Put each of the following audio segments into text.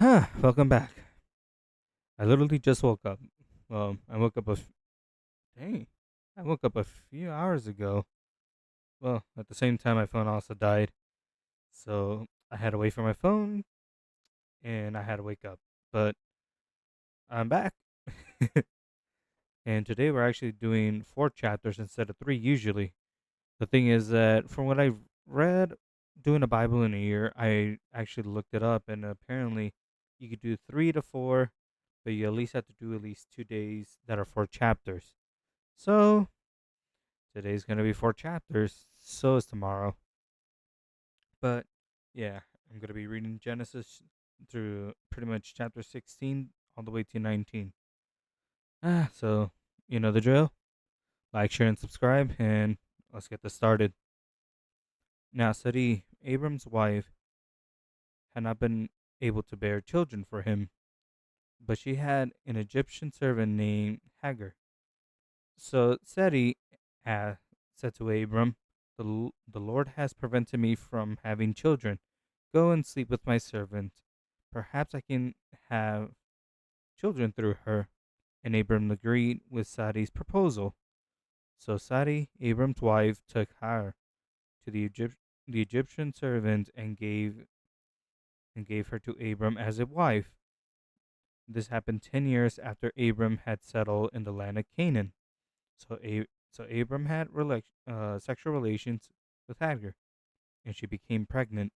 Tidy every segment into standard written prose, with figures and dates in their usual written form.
Welcome back. I literally just woke up. I woke up dang, I woke up a few hours ago. Well, at the same time, my phone also died, so I had to wait for my phone and I had to wake up. But I'm back, and today we're actually doing 4 chapters instead of 3 usually. The thing is that from what I've read, doing a Bible in a year, I actually looked it up, and apparently you could do 3 to 4, but you at least have to do at least 2 days that are 4 chapters. So today's gonna be 4 chapters. So is tomorrow. But yeah, I'm gonna be reading Genesis through pretty much chapter 16 all the way to 19. So you know the drill. Like, share, and subscribe, and let's get this started. Now, Sarai, Abram's wife, had not been able to bear children for him, but she had an Egyptian servant named Hagar. So Sarai uh, said to Abram, the Lord has prevented me from having children. Go and sleep with my servant. Perhaps I can have children through her. And Abram agreed with Sarai's proposal. So Sarai, Abram's wife, took her to the Egyptian servant and gave her to Abram as a wife. This happened 10 years after Abram had settled in the land of Canaan. So Abram had sexual relations with Hagar, and she became pregnant.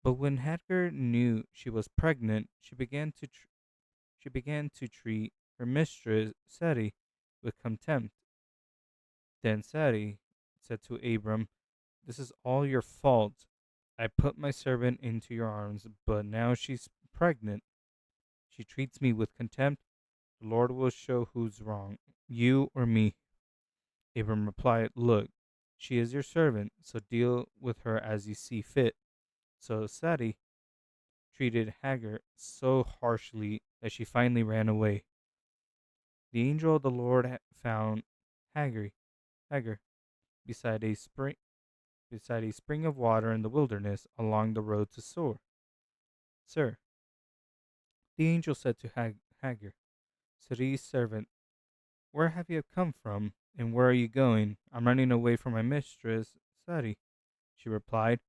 But when Hagar knew she was pregnant, she began to treat her mistress Sarai with contempt. Then Sarai said to Abram, "This is all your fault. I put my servant into your arms, but now she's pregnant. She treats me with contempt. The Lord will show who's wrong, you or me." Abram replied, "Look, she is your servant, so deal with her as you see fit." So Sarai treated Hagar so harshly that she finally ran away. The angel of the Lord found Hagar, Hagar beside a spring of water in the wilderness along the road to Sur. "Sir," the angel said to Hagar, Sarai's servant, "where have you come from, and where are you going?" "I'm running away from my mistress, Sarai," she replied.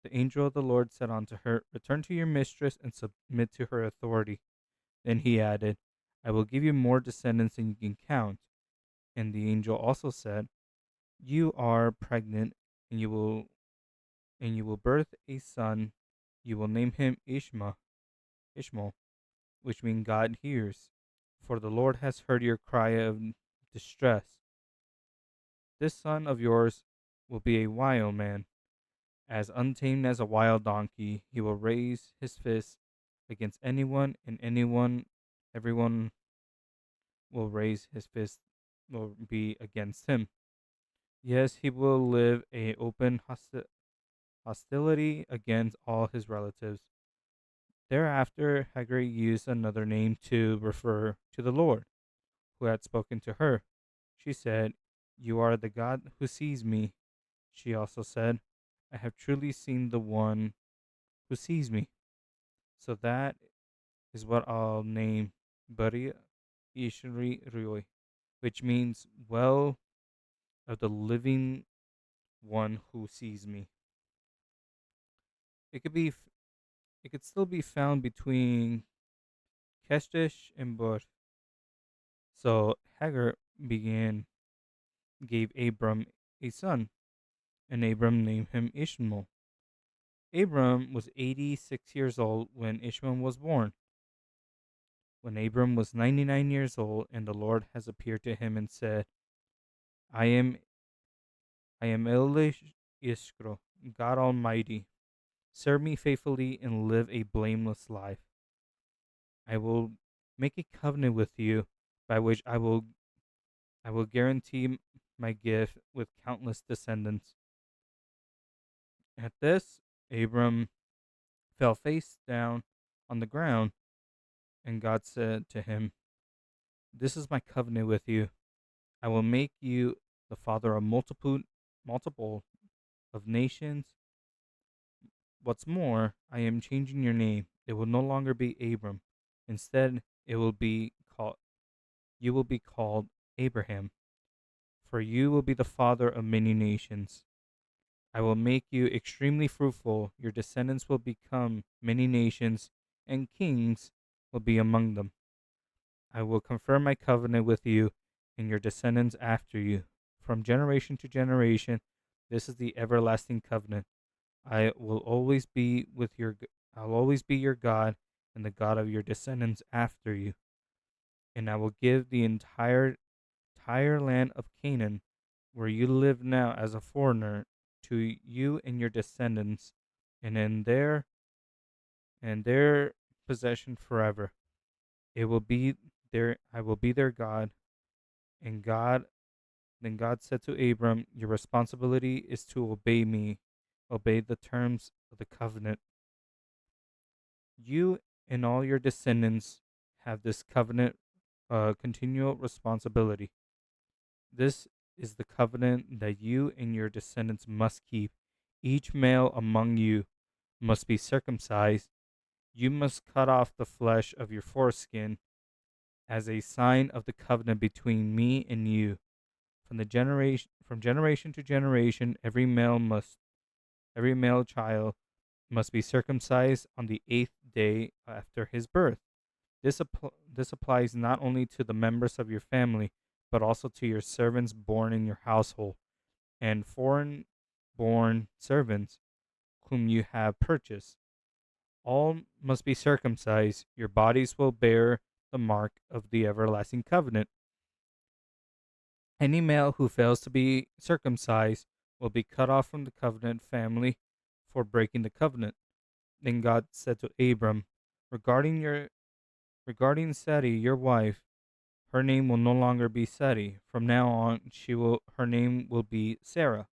The angel of the Lord said unto her, "Return to your mistress and submit to her authority." Then he added, "I will give you more descendants than you can count." And the angel also said, "You are pregnant, and you will birth a son. You will name him Ishmael, which means God hears. For the Lord has heard your cry of distress. This son of yours will be a wild man, as untamed as a wild donkey. He will raise his fist against anyone, and everyone will raise his fist will be against him. Yes, he will live a open hostility against all his relatives." Thereafter, Hagar used another name to refer to the Lord, who had spoken to her. She said, "You are the God who sees me." She also said, "I have truly seen the one who sees me." So that is what I'll name Bari Ishri Rui, which means well of the living one who sees me. It could be it could still be found between Keshtesh and Bur. So Hagar gave Abram a son, and Abram named him Ishmael. Abram was 86 years old when Ishmael was born. When Abram was 99 years old, and the Lord has appeared to him and said, I am I am Elish Iskro, God Almighty. Serve me faithfully and live a blameless life. I will make a covenant with you by which I will guarantee my gift with countless descendants. At this, Abram fell face down on the ground, and God said to him, "This is my covenant with you. I will make you the father of multiple of nations. What's more, I am changing your name. It will no longer be Abram. Instead, it will be called you will be called Abraham, for you will be the father of many nations. I will make you extremely fruitful. Your descendants will become many nations, and kings will be among them. I will confirm my covenant with you and your descendants after you. From generation to generation, this is the everlasting covenant. I will always be with your I'll always be your God and the God of your descendants after you. And I will give the entire land of Canaan, where you live now as a foreigner, to you and your descendants, and in their possession forever. It will be their I will be their God, and God said to Abram, your responsibility is to obey me, obey the terms of the covenant. You and all your descendants have this covenant continual responsibility. This is the covenant that you and your descendants must keep. Each male among you must be circumcised. You must cut off the flesh of your foreskin as a sign of the covenant between me and you. From generation to generation, every male child must be circumcised on the 8th day after his birth. This applies not only to the members of your family, but also to your servants born in your household and foreign born servants whom you have purchased. All must be circumcised. Your bodies will bear the mark of the everlasting covenant. Any male who fails to be circumcised will be cut off from the covenant family for breaking the covenant. Then God said to Abram, regarding your regarding Sarai, your wife, her name will no longer be Sarai. From now on, her name will be Sarah,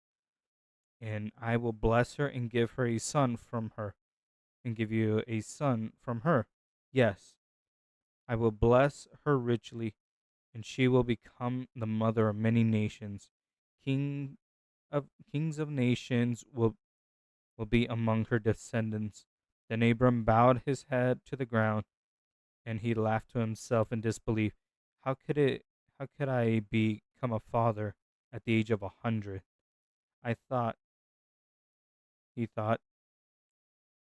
and I will bless her and give her a son from her, and give you a son from her. Yes, I will bless her richly, and she will become the mother of many nations. King Kings of nations will be among her descendants. Then Abram bowed his head to the ground, and he laughed to himself in disbelief. How could it? How could I become a father at the age of 100? I thought. He thought.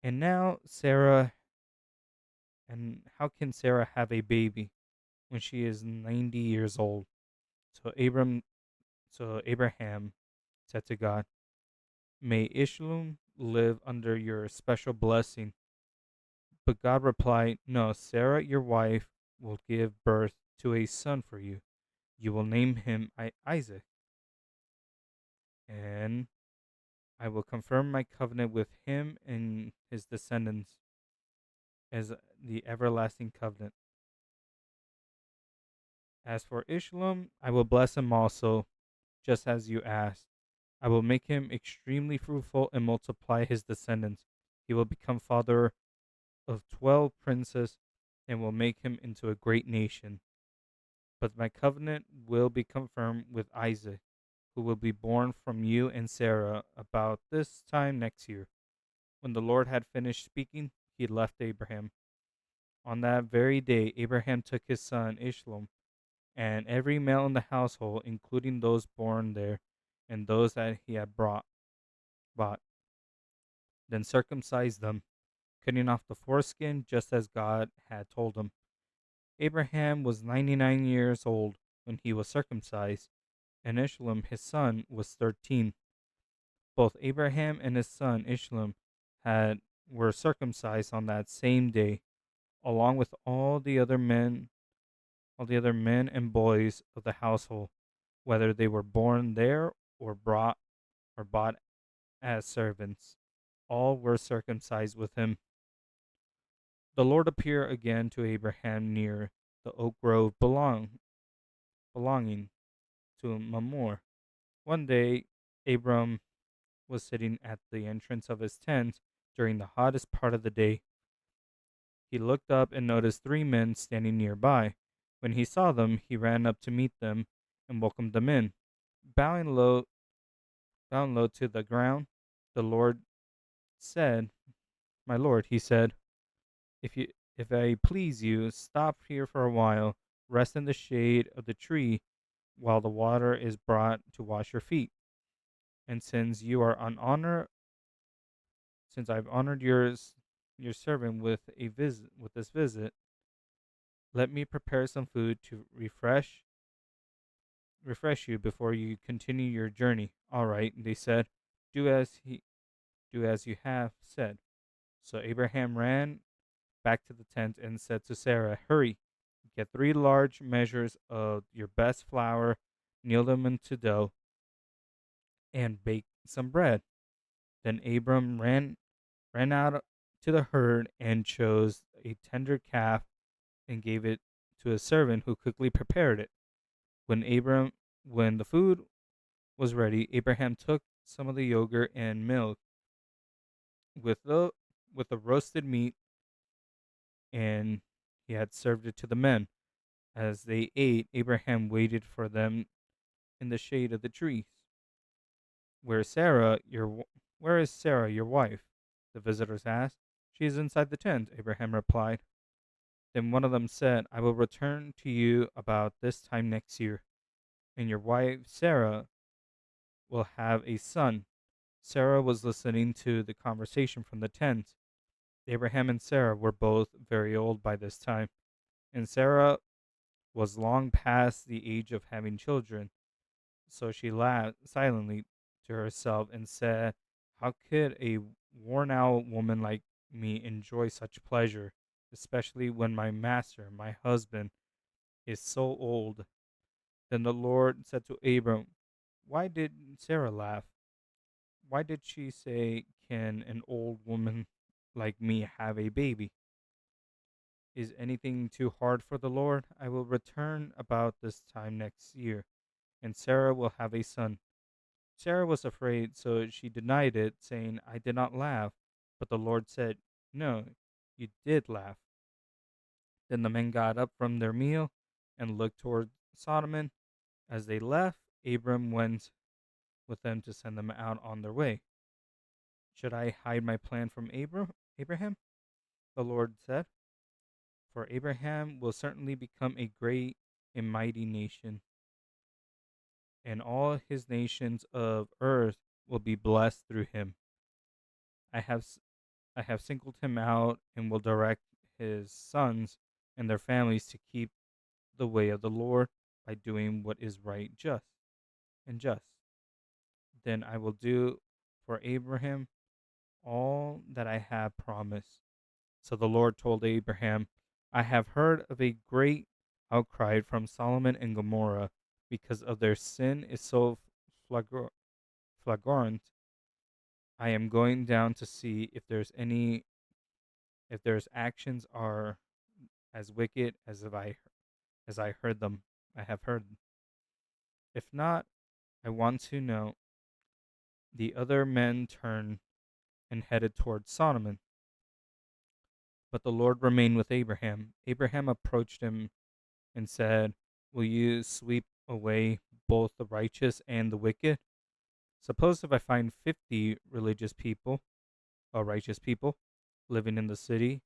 And now Sarah. And how can Sarah have a baby when she is 90 years old? So Abraham said to God, may Ishmael live under your special blessing. But God replied, no, Sarah, your wife, will give birth to a son for you. You will name him Isaac, and I will confirm my covenant with him and his descendants as the everlasting covenant. As for Ishmael, I will bless him also, just as you asked. I will make him extremely fruitful and multiply his descendants. He will become father of 12 princes and will make him into a great nation. But my covenant will be confirmed with Isaac, who will be born from you and Sarah about this time next year. When the Lord had finished speaking, he left Abraham. On that very day, Abraham took his son Ishmael and every male in the household, including those born there and those that he had bought, then circumcised them, cutting off the foreskin just as God had told him. Abraham was 99 years old when he was circumcised, and Ishmael his son was 13. Both Abraham and his son Ishmael had were circumcised on that same day, along with all the other men and boys of the household, whether they were born there or bought as servants. All were circumcised with him. The Lord appeared again to Abraham near the oak grove belonging to Mamre. One day, Abram was sitting at the entrance of his tent during the hottest part of the day. He looked up and noticed three men standing nearby. When he saw them, he ran up to meet them and welcomed them in. Bowing low, bowing low to the ground, the Lord said, my Lord, he said, If you if I please you, stop here for a while, rest in the shade of the tree while the water is brought to wash your feet. And since I've honored your servant with a visit with this visit, let me prepare some food to refresh you before you continue your journey. All right, they said, do as he do as you have said. So Abraham ran back to the tent and said to Sarah, hurry, get 3 large measures of your best flour, knead them into dough, and bake some bread. Then Abram ran out to the herd and chose a tender calf and gave it to a servant who quickly prepared it. When Abram when the food was ready, Abraham took some of the yogurt and milk with the roasted meat, and he had served it to the men. As they ate, Abraham waited for them in the shade of the trees. Where is Sarah, where is Sarah, your wife? The visitors asked. She is inside the tent, Abraham replied. Then one of them said, I will return to you about this time next year, and your wife Sarah will have a son. Sarah was listening to the conversation from the tent. Abraham and Sarah were both very old by this time, and Sarah was long past the age of having children. So she laughed silently to herself and said, how could a worn out woman like me enjoy such pleasure, especially when my master, my husband, is so old? Then the Lord said to Abram, why did Sarah laugh? Why did she say, can an old woman like me have a baby? Is anything too hard for the Lord? I will return about this time next year, and Sarah will have a son. Sarah was afraid, so she denied it, saying, I did not laugh. But the Lord said, no, you did laugh. Then the men got up from their meal and looked toward Sodom. As they left, Abram went with them to send them out on their way. Should I hide my plan from Abraham? The Lord said, for Abraham will certainly become a great and mighty nation, and all his nations of earth will be blessed through him. I have I have singled him out and will direct his sons and their families to keep the way of the Lord by doing what is right, just. Then I will do for Abraham all that I have promised. So the Lord told Abraham, I have heard of a great outcry from Solomon and Gomorrah because of their sin is so flagrant. I am going down to see if there's actions are as wicked as I heard them. I have heard. If not, I want to know. The other men turned and headed toward Sodom, but the Lord remained with Abraham. Abraham approached him and said, will you sweep away both the righteous and the wicked? Suppose if I find 50 religious people or righteous people living in the city,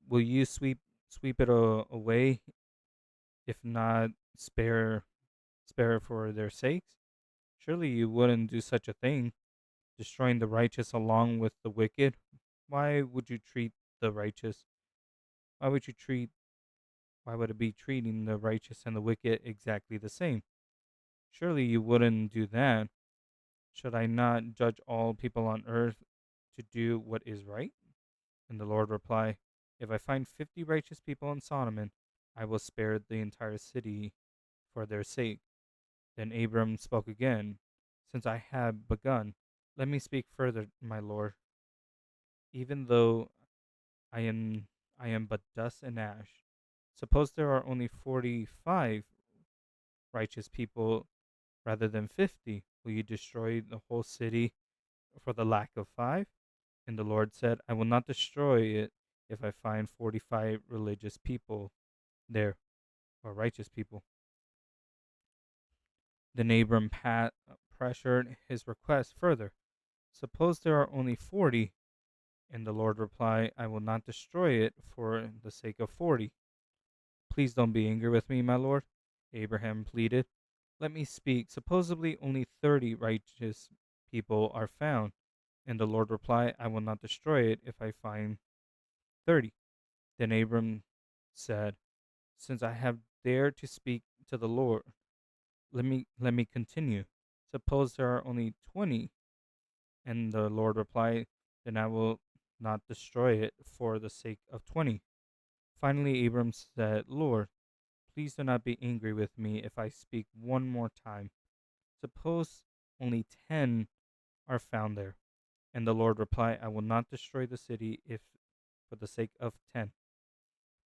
will you sweep it away? If not, spare it for their sakes? Surely you wouldn't do such a thing, destroying the righteous along with the wicked. Why would you treat the righteous? Why would you treat? Why would it be treating the righteous and the wicked exactly the same? Surely you wouldn't do that. Should I not judge all people on earth to do what is right? And the Lord replied, if I find 50 righteous people in Sodom, I will spare the entire city for their sake. Then Abram spoke again, since I have begun, let me speak further, my Lord. Even though I am I am but dust and ash. Suppose there are only 45 righteous people rather than 50. Will you destroy the whole city for the lack of 5? And the Lord said, I will not destroy it if I find 45 religious people there, or righteous people. Then Abram pressured his request further. Suppose there are only 40, And the Lord replied, I will not destroy it for the sake of 40. Please don't be angry with me, my Lord. Abraham pleaded. Let me speak. Supposedly only 30 righteous people are found. And the Lord replied, I will not destroy it if I find 30. Then Abram said, Since I have dared to speak to the Lord, let me continue. Suppose there are only 20. And the Lord replied, Then I will not destroy it for the sake of 20. Finally Abram said, Lord, please do not be angry with me if I speak one more time. Suppose only 10 are found there. And the Lord replied, I will not destroy the city if for the sake of 10.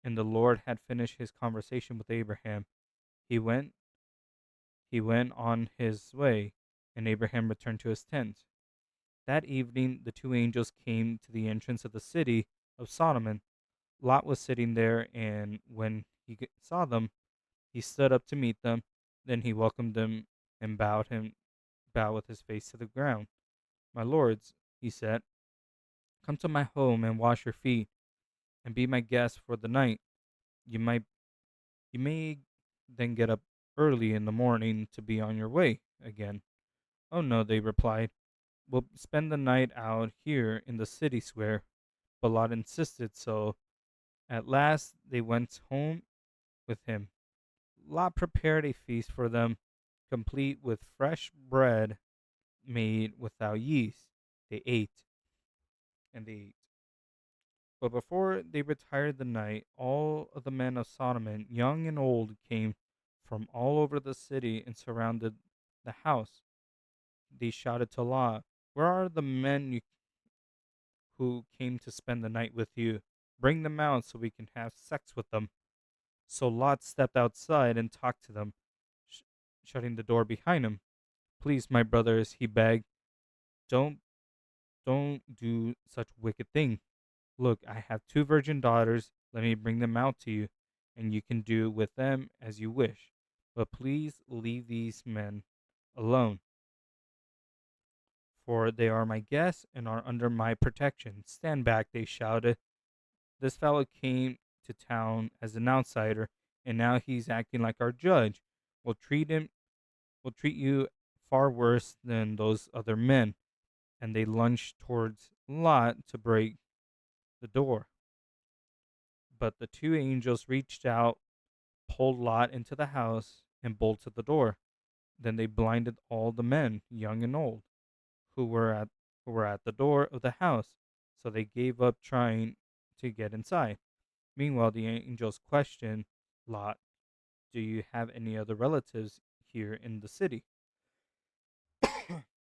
And the Lord had finished his conversation with Abraham. He went he went on his way, and Abraham returned to his tent. That evening the two angels came to the entrance of the city of Sodom. Lot was sitting there, and when he saw them, he stood up to meet them. Then he welcomed them and bowed with his face to the ground. My lords, he said, come to my home and wash your feet, and be my guests for the night. You might you may then get up early in the morning to be on your way again. Oh no, they replied. We'll spend the night out here in the city square. But Lot insisted, so at last they went home with him. Lot prepared a feast for them, complete with fresh bread made without yeast. They ate, and they ate. But before they retired the night, all of the men of Sodom, young and old, came from all over the city and surrounded the house. They shouted to Lot, Where are the men who came to spend the night with you? Bring them out so we can have sex with them. So Lot stepped outside and talked to them, sh- shutting the door behind him. Please, my brothers, he begged, don't don't do such wicked thing. Look, I have two virgin daughters. Let me bring them out to you, and you can do with them as you wish. But please leave these men alone, for they are my guests and are under my protection. Stand back, they shouted. This fellow came to town as an outsider, and now he's acting like our judge. We'll treat him We'll treat you far worse than those other men. And they lunged towards Lot to break the door. But the two angels reached out, pulled Lot into the house, and bolted the door. Then they blinded all the men, young and old, who were at the door of the house, so they gave up trying to get inside. Meanwhile, the angels questioned Lot, Do you have any other relatives here in the city?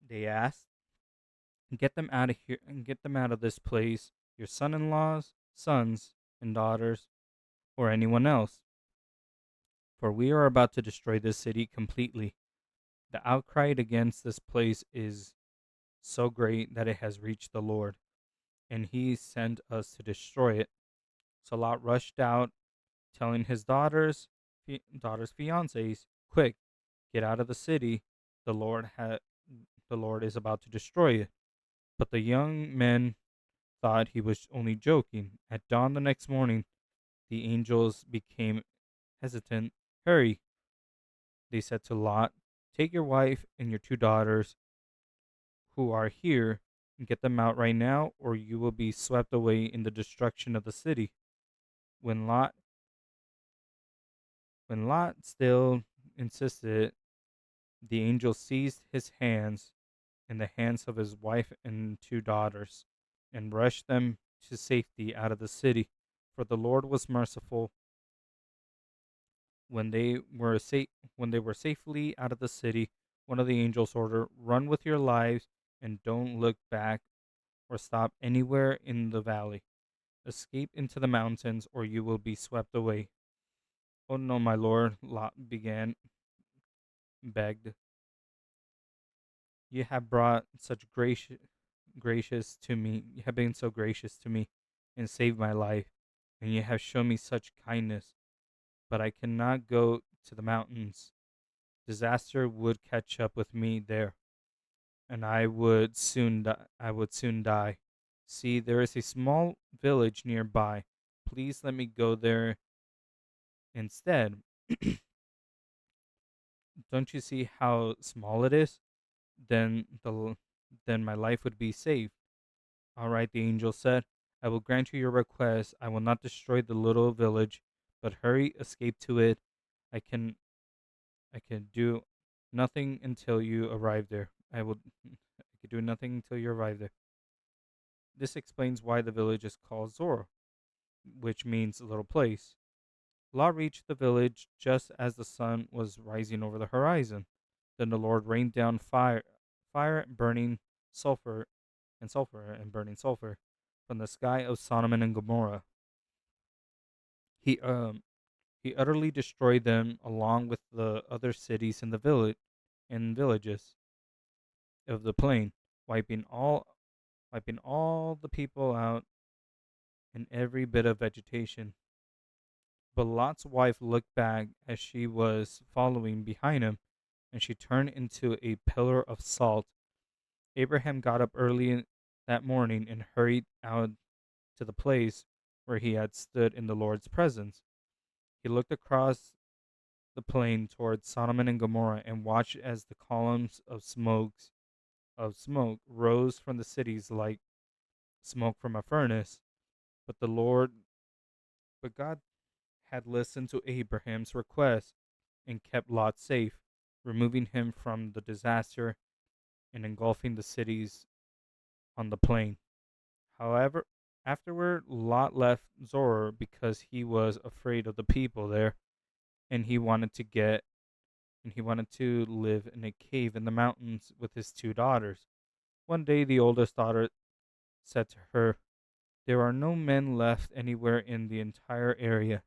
They asked. Get them out of here and get them out of this place, your son in laws, sons, and daughters, or anyone else, for we are about to destroy this city completely. The outcry against this place is so great that it has reached the Lord, and he sent us to destroy it. So Lot rushed out, telling his daughters' fiancés, Quick, get out of the city. The Lord ha- the Lord is about to destroy it. But the young men thought he was only joking. At dawn the next morning, the angels became hesitant. Hurry, they said to Lot. Take your wife and your two daughters who are here and get them out right now, or you will be swept away in the destruction of the city. When Lot when Lot still insisted, the angel seized his hands and the hands of his wife and two daughters and rushed them to safety out of the city. For the Lord was merciful. When they were safely out of the city, one of the angels ordered, "Run with your lives and don't look back or stop anywhere in the valley. Escape into the mountains or you will be swept away." "Oh no, my lord," Lot begged. "You have brought such gracious to me. You have been so gracious to me and saved my life, and you have shown me such kindness, but I cannot go to the mountains. Disaster would catch up with me there, and I would soon die. See, there is a small village nearby. Please let me go there instead. Don't you see how small it is? Then then my life would be safe. All right, the angel said. I will grant you your request. I will not destroy the little village, but hurry, escape to it. I can I can do nothing until you arrive there. I can do nothing until you arrive there. This explains why the village is called Zor, which means little place. Lot reached the village just as the sun was rising over the horizon. Then the Lord rained down fire burning sulfur burning sulfur from the sky of Sodom and Gomorrah. He he utterly destroyed them along with the other cities in the village and villages of the plain, wiping all wiping all the people out and every bit of vegetation. But Lot's wife looked back as she was following behind him, and she turned into a pillar of salt. Abraham got up early that morning and hurried out to the place where he had stood in the Lord's presence. He looked across the plain towards Sodom and Gomorrah and watched as the columns of smoke rose from the cities like smoke from a furnace. But the Lord but God had listened to Abraham's request and kept Lot safe, removing him from the disaster and engulfing the cities on the plain. However, afterward, Lot left Zoar because he was afraid of the people there, and he wanted to live in a cave in the mountains with his two daughters. One day, the oldest daughter said to her, "There are no men left anywhere in the entire area,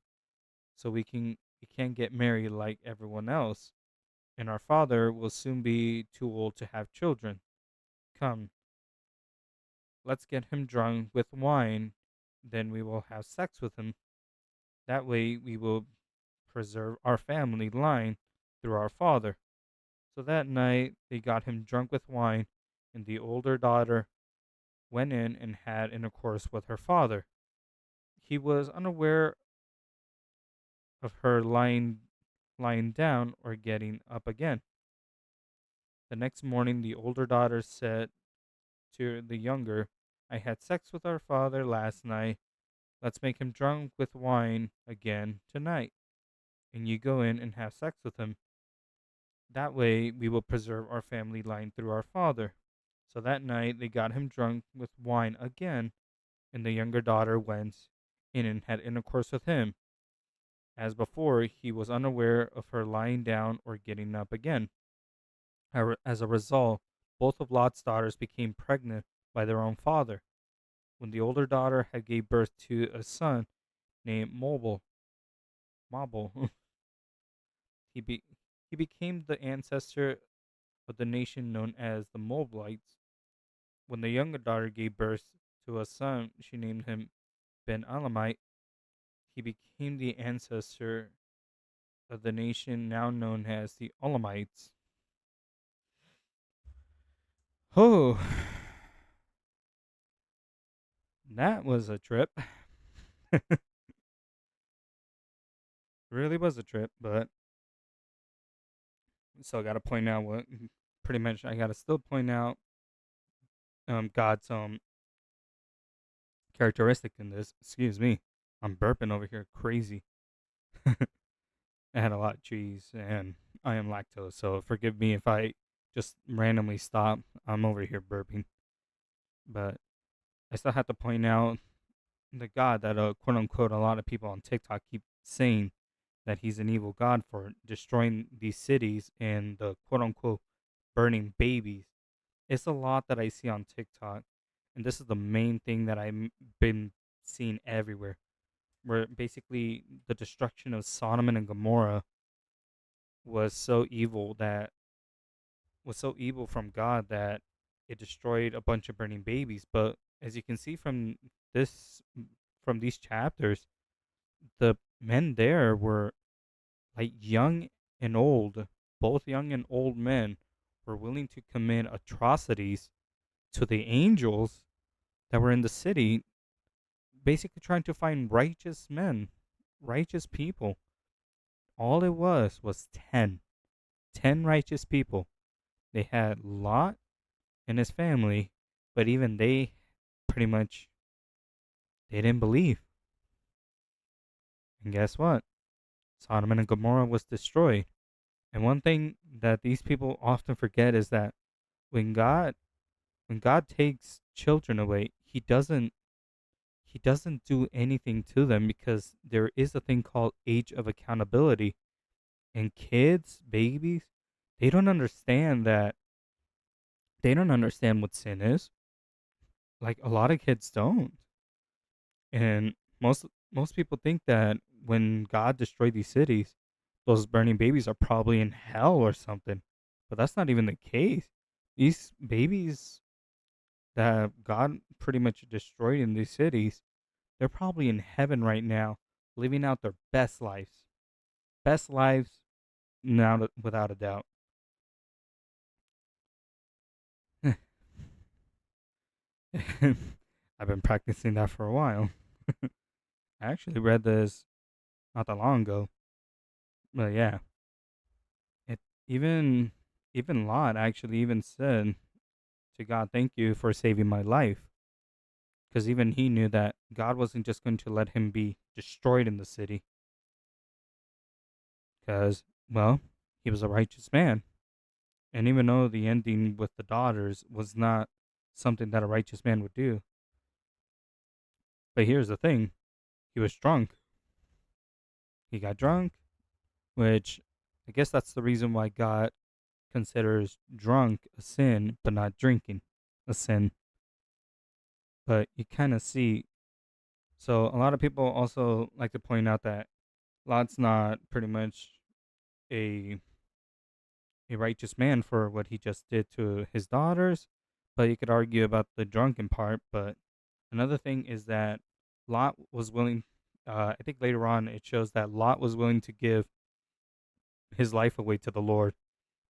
so we can't get married like everyone else, and our father will soon be too old to have children. Come, let's get him drunk with wine, then we will have sex with him. That way we will preserve our family line through our father." So that night they got him drunk with wine, and the older daughter went in and had intercourse with her father. He was unaware of her lying down or getting up again. The next morning the older daughter said to the younger, "I had sex with our father last night. Let's make him drunk with wine again tonight, and you go in and have sex with him. That way we will preserve our family line through our father." So that night they got him drunk with wine again, and the younger daughter went in and had intercourse with him. As before, he was unaware of her lying down or getting up again. As a result, both of Lot's daughters became pregnant by their own father. When the older daughter had gave birth to a son named Mobile, he, be, he became the ancestor of the nation known as the Moabites. When the younger daughter gave birth to a son, she named him Ben Elamite. He became the ancestor of the nation now known as the Elamites. Oh, that was a trip. Really was a trip, but still got to point out what pretty much I got to still point out God's characteristic in this. Excuse me, I'm burping over here, crazy. I had a lot of cheese and I am lactose, so forgive me if I just randomly stop. I'm over here burping, but I still have to point out the God that quote unquote a lot of people on TikTok keep saying that he's an evil God for destroying these cities and the quote unquote burning babies. It's a lot that I see on TikTok, and this is the main thing that I've been seeing everywhere, where basically the destruction of Sodom and Gomorrah was so evil that was so evil from God that it destroyed a bunch of burning babies. But as you can see this from these chapters, the men there were like young and old, both young and old men were willing to commit atrocities to the angels that were in the city, basically trying to find righteous men, righteous people. All it was 10 righteous people. They had Lot and his family, but even they pretty much they didn't believe. And guess what? Sodom and Gomorrah was destroyed. And one thing that these people often forget is that when God when God takes children away, he doesn't do anything to them because there is a thing called age of accountability. And kids, babies, they don't understand that they don't understand what sin is. Like a lot of kids don't. And most people think that when God destroyed these cities, those burning babies are probably in hell or something. But that's not even the case. These babies that God pretty much destroyed in these cities, they're probably in heaven right now, living out their best lives. Best lives, now without a doubt. I've been practicing that for a while. I actually read this not that long ago. But yeah, it even even Lot actually even said to God, "Thank you for saving my life," because even he knew that God wasn't just going to let him be destroyed in the city, because well, he was a righteous man, and even though the ending with the daughters was not something that a righteous man would do, but here's the thing: he was drunk. He got drunk, which I guess that's the reason why God considers drunk a sin, but not drinking a sin. But you kind of see. So a lot of people also like to point out that Lot's not pretty much a a righteous man for what he just did to his daughters, but you could argue about the drunken part. But another thing is that Lot was willing. I think later on it shows that Lot was willing to give his life away to the Lord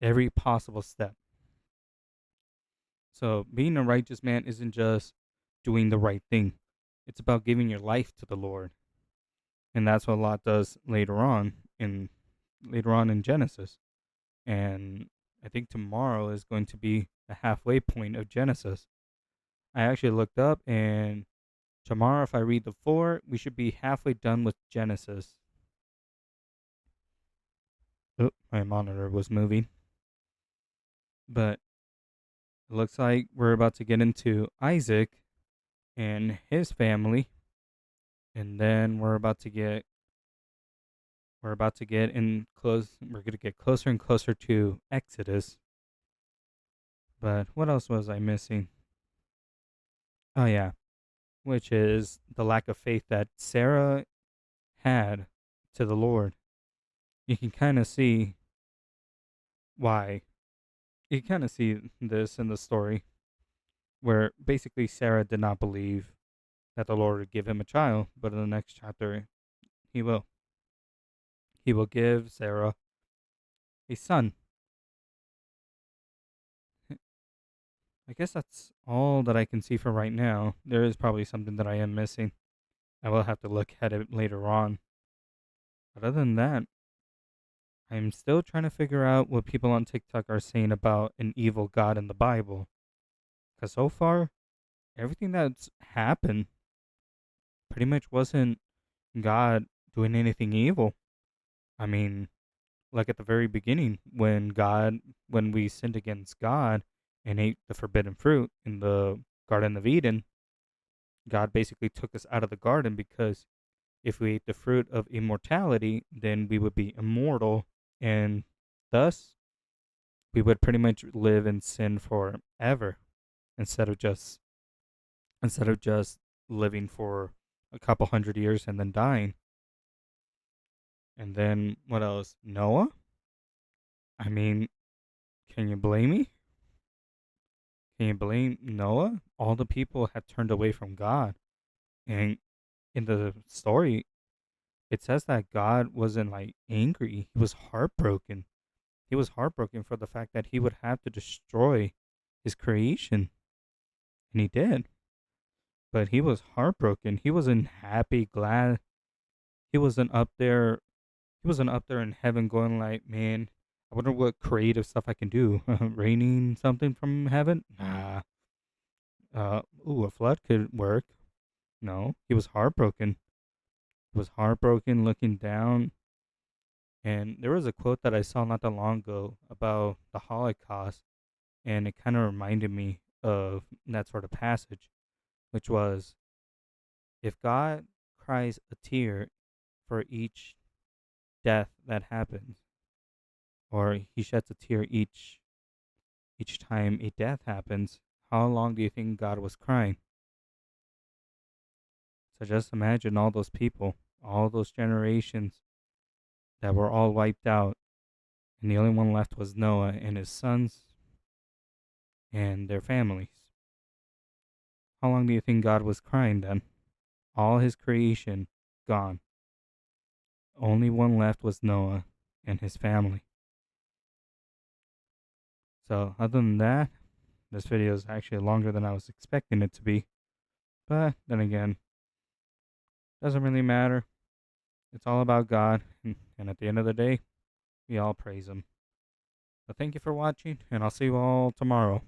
every possible step. So being a righteous man isn't just doing the right thing; it's about giving your life to the Lord, and that's what Lot does later on in Genesis. And I think tomorrow is going to be the halfway point of Genesis. I actually looked up, and tomorrow, if I read the four, we should be halfway done with Genesis. Oh, my monitor was moving, but it looks like we're about to get into Isaac and his family, and then we're about to get in close. We're gonna get closer and closer to Exodus. But what else was I missing? Oh yeah, which is the lack of faith that Sarah had to the Lord. You can kind of see why. You kind of see this in the story where basically Sarah did not believe that the Lord would give him a child, but in the next chapter, he will. He will give Sarah a son. I guess that's all that I can see for right now. There is probably something that I am missing. I will have to look at it later on. But other than that, I'm still trying to figure out what people on TikTok are saying about an evil God in the Bible. Because so far, everything that's happened pretty much wasn't God doing anything evil. I mean, like at the very beginning, when we sinned against God and ate the forbidden fruit in the Garden of Eden, God basically took us out of the garden because if we ate the fruit of immortality, then we would be immortal and thus we would pretty much live in sin forever instead of just instead of just living for a couple hundred years and then dying. And then what else? Noah? I mean, can you blame me? Can you blame Noah? All the people had turned away from God. And in the story, it says that God wasn't like angry. He was heartbroken. He was heartbroken for the fact that he would have to destroy his creation. And he did. but he was heartbroken. He wasn't happy, glad. He wasn't up there. He wasn't up there in heaven going like, man, I wonder what creative stuff I can do. Raining something from heaven? Nah. A flood could work. No, he was heartbroken. He was heartbroken looking down. And there was a quote that I saw not that long ago about the Holocaust, and it kind of reminded me of that sort of passage, which was, if God cries a tear for each death that happens, or he sheds a tear each time a death happens, how long do you think God was crying? So just imagine all those people, all those generations that were all wiped out, and the only one left was Noah and his sons and their families. How long do you think God was crying then? All his creation gone. Only one left was Noah and his family. So, other than that, this video is actually longer than I was expecting it to be. But then again, doesn't really matter. It's all about God, and at the end of the day, we all praise Him. So, thank you for watching, and I'll see you all tomorrow.